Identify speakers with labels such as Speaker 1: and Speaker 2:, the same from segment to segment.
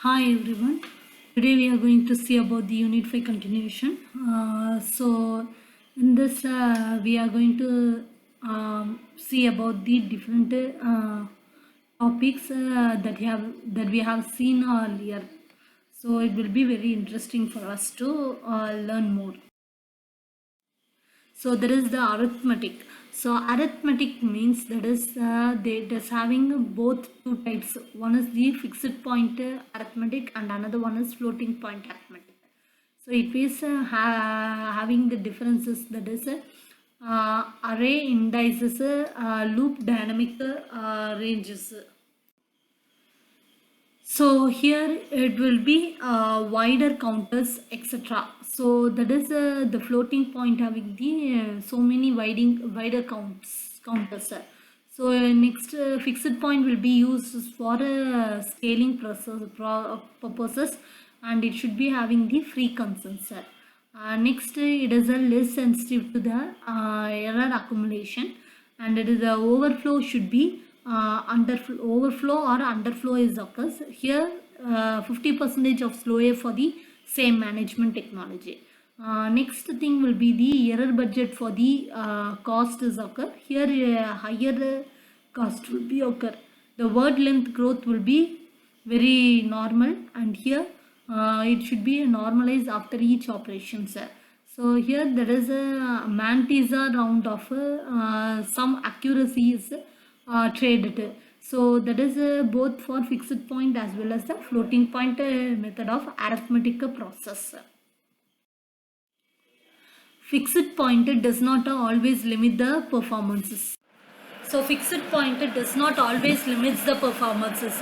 Speaker 1: Hi everyone. Today we are going to see about the Unit 5 continuation. In this we are going to see about the different topics that we have seen earlier. So it will be very interesting for us to learn more. So there is the arithmetic. So arithmetic means that is it is having both two types. One is the fixed point arithmetic and another one is floating point arithmetic. So it is having the differences, that is array indices, loop dynamic ranges. So here it will be wider counters, etc. So that is the floating point having the so many wider counters. So next fixed point will be used for scaling purposes, and it should be having the free consents. Next it is less sensitive to the error accumulation, and it is overflow should be overflow or underflow is occurs here. 50% of slow for the same management technology. Next thing will be the error budget for the cost is occur here. Higher cost will be occur. The word length growth will be very normal, and here it should be normalized after each operation. So here there is a mantisa round of some accuracy is traded. So that is both for fixed point as well as the floating point method of arithmetic process. Fixed point does not always limit the performances. So fixed point does not always limits the performances.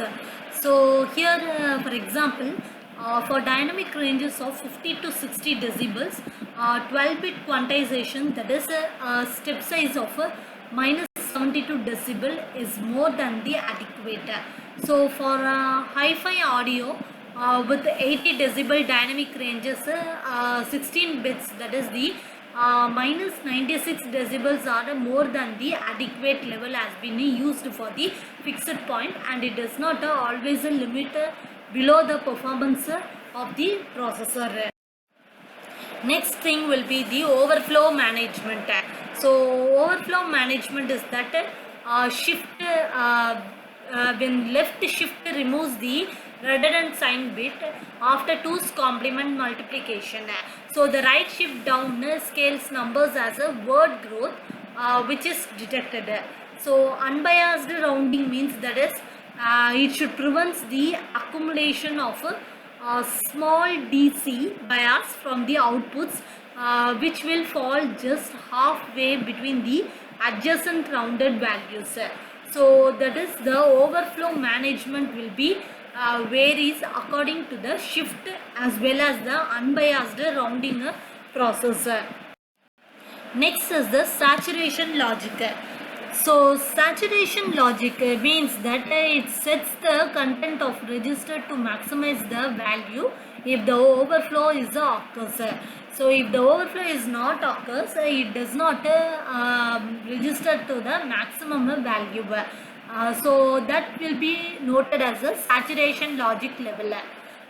Speaker 1: So here for example, for dynamic ranges of 50 to 60 decibels, 12-bit quantization, that is a step size of minus 72 decibel is more than the adequate. So for hi-fi audio with 80 decibel dynamic ranges, 16 bits, that is the minus 96 decibels are more than the adequate level has been used for the fixed point, and it does not always limit below the performance of the processor. Next thing will be the overflow management. So overflow management is that when left shift removes the redundant sign bit after 2's complement multiplication. So the right shift down scales numbers as a word growth which is detected. So unbiased rounding means that is it should prevent the accumulation of small DC bias from the outputs which will fall just halfway between the adjacent rounded values. So that is the overflow management will be varies according to the shift as well as the unbiased rounding process. Next is the saturation logic. So saturation logic means that it sets the content of register to maximize the value if the overflow is occurs. So if the overflow is not occurs, it does not register to the maximum value. So that will be noted as a saturation logic level.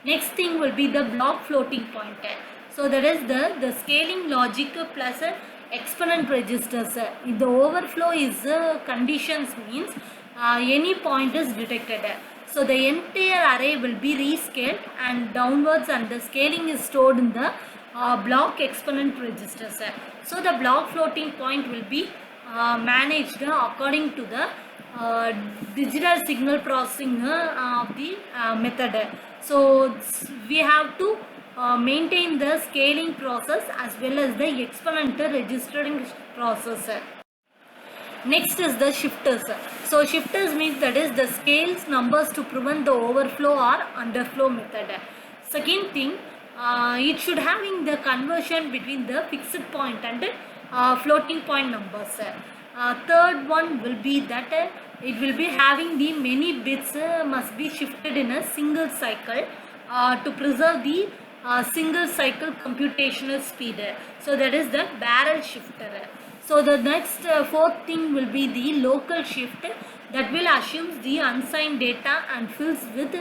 Speaker 1: Next thing will be the block floating point. So that is the scaling logic plus exponent registers. If the overflow is conditions means any point is detected. So the entire array will be rescaled and downwards, and the scaling is stored in the block exponent registers. So the block floating point will be managed according to the digital signal processing of the method. So we have to maintain the scaling process as well as the exponent registering process. Next is the shifters. So shifters means that is the scales numbers to prevent the overflow or underflow method. Second thing, it should having the conversion between the fixed point and floating point numbers. Third one will be that it will be having the many bits must be shifted in a single cycle to preserve the single cycle computational speed. So that is the barrel shifter. So the next fourth thing will be the local shift that will assume the unsigned data and fills with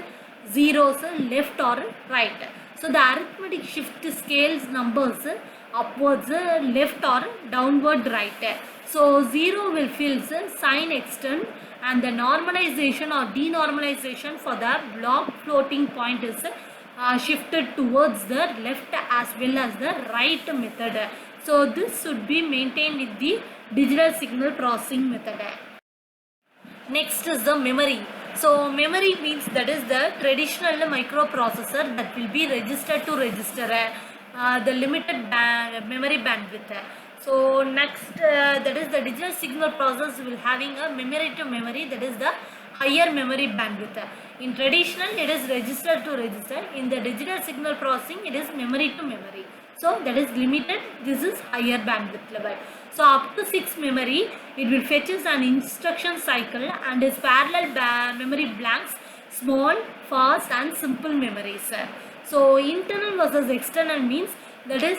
Speaker 1: zeros left or right. So the arithmetic shift scales numbers upwards, left or downward right. So 0 will fills sign extend, and the normalization or denormalization for the block floating point is shifted towards the left as well as the right method. So this should be maintained with the digital signal processing method. Next is the memory. So memory means that is the traditional microprocessor that will be registered to register the limited memory bandwidth. So next that is the digital signal process will having a memory to memory, that is the higher memory bandwidth. In traditional it is register to register. In the digital signal processing it is memory to memory. So that is limited, this is higher bandwidth level. So up to 6 memory, it will fetches an instruction cycle and is parallel memory blanks, small, fast and simple memories. So internal versus external means that is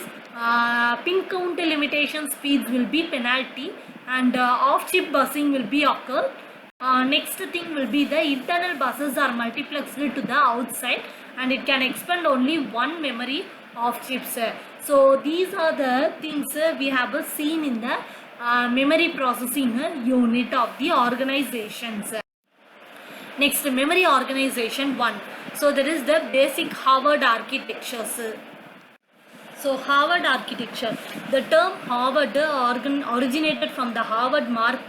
Speaker 1: pin count limitation speeds will be penalty, and off-chip busing will be occur. Next thing will be the internal buses are multiplexed to the outside, and it can expand only one memory of chips. So these are the things we have seen in the memory processing unit of the organizations. Next, memory organization 1. So there is the basic Harvard architectures. So Harvard architecture, the term Harvard originated from the Harvard Mark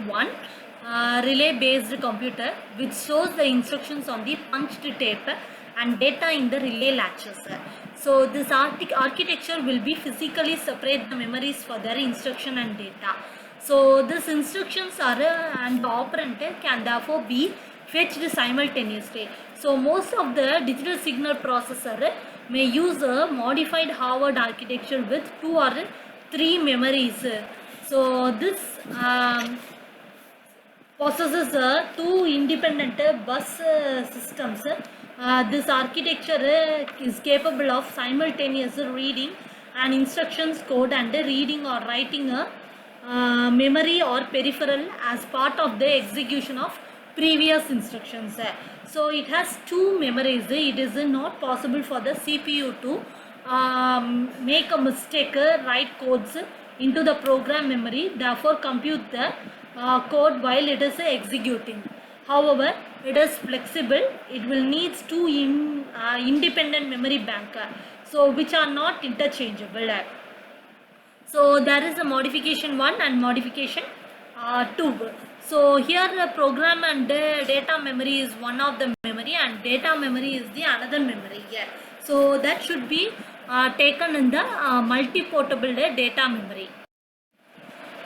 Speaker 1: I relay based computer, which shows the instructions on the punched tape and data in the relay latches. So this architecture will be physically separate the memories for their instruction and data. So these instructions are and the operand can therefore be fetched simultaneously. So most of the digital signal processor may use a modified Harvard architecture with 2 or 3 memories. So this possesses 2 independent bus systems. This architecture is capable of simultaneous reading an instructions code and reading or writing a memory or peripheral as part of the execution of previous instructions. So it has 2 memories. It is not possible for the CPU to make a mistake, write codes into the program memory, therefore compute the code while it is executing. However, it is flexible. It will needs 2 independent memory bank, so which are not interchangeable. So there is a modification 1 and modification 2. So here the program and data memory is one of the memory, and data memory is the another memory. So that should be taken in the multi-portable data memory.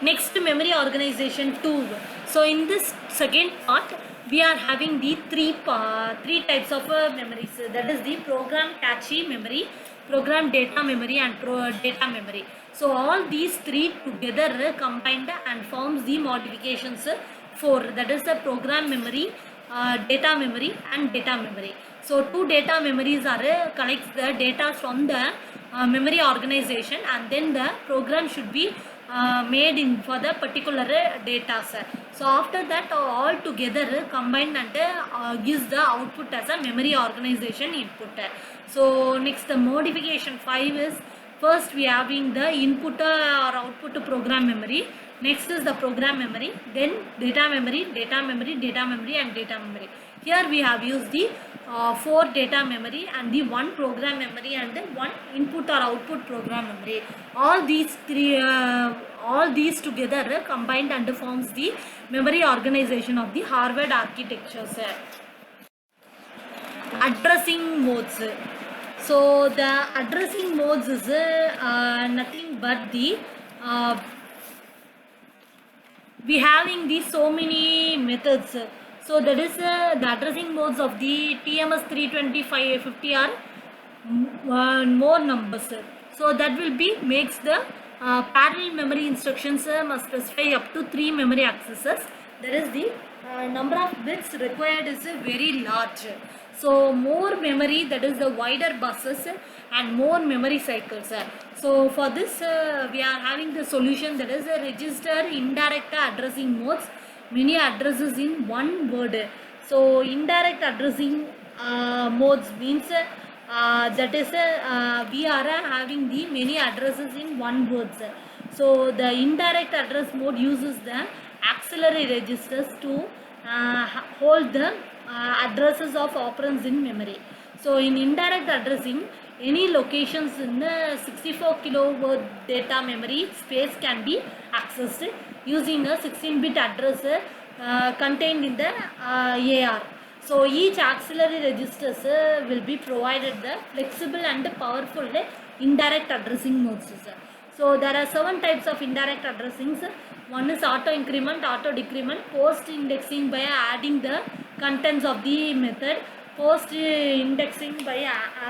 Speaker 1: Next, memory organization 2. So in this second part, we are having the three types of memories. That is the program cache memory, program data memory and data memory. So all these 3 together combined and forms the modifications 4. That is the program memory, data memory and data memory. So 2 data memories are collects the data from the memory organization, and then the program should be made in for the particular data. So after that all together combined and gives the output as a memory organization input. So next, the modification 5 is, first we are having the input or output to program memory. Next is the program memory, then data memory, data memory, data memory and data memory. Here we have used the 4 data memory and the 1 program memory and then 1 input or output program memory. All these together combined and forms the memory organization of the Harvard architectures. Addressing modes. So the addressing modes is nothing but the we having these so many methods. So that is the addressing modes of the TMS 32550 are more numbers. So that will be makes the parallel memory instructions must specify up to 3 memory accesses. That is the number of bits required is very large. So more memory, that is the wider buses and more memory cycles. So for this we are having the solution, that is a register indirect addressing modes, many addresses in one word. So indirect addressing modes means that is we are having the many addresses in one words. So the indirect address mode uses the auxiliary registers to hold the addresses of operands in memory. So in indirect addressing, any locations in the 64 kilobyte data memory space can be accessed using a 16-bit address contained in the AR. So each auxiliary registers will be provided the flexible and powerful indirect addressing modes. So there are 7 types of indirect addressings. One is auto increment, auto decrement, post indexing by adding the contents of the method, post indexing by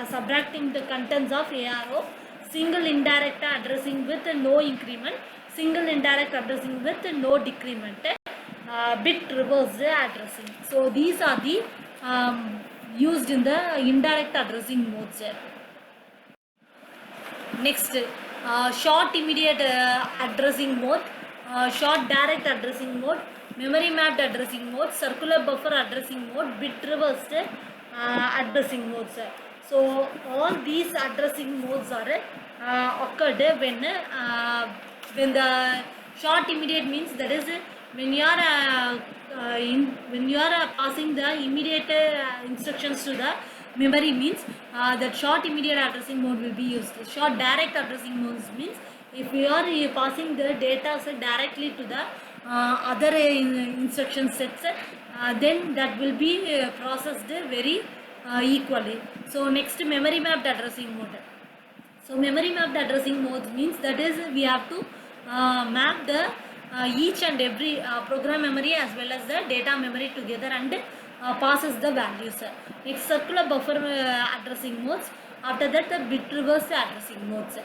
Speaker 1: subtracting the contents of ARO, single indirect addressing with no increment, single indirect addressing with no decrement, bit reverse addressing. So these are the used in the indirect addressing modes. Next, short immediate addressing mode, short direct addressing mode, memory mapped addressing mode, circular buffer addressing mode, bit reversed addressing modes. So all these addressing modes are occurred when the short immediate means, that is when you are passing the immediate instructions to the memory means that short immediate addressing mode will be used. Short direct addressing modes means if you are passing the data set directly to the other instruction sets, then that will be processed very equally. So next, memory mapped addressing mode. So memory mapped addressing modes means that is we have to map the each and every program memory as well as the data memory together and passes the values. Next, circular buffer addressing modes. After that, the bit reverse addressing modes.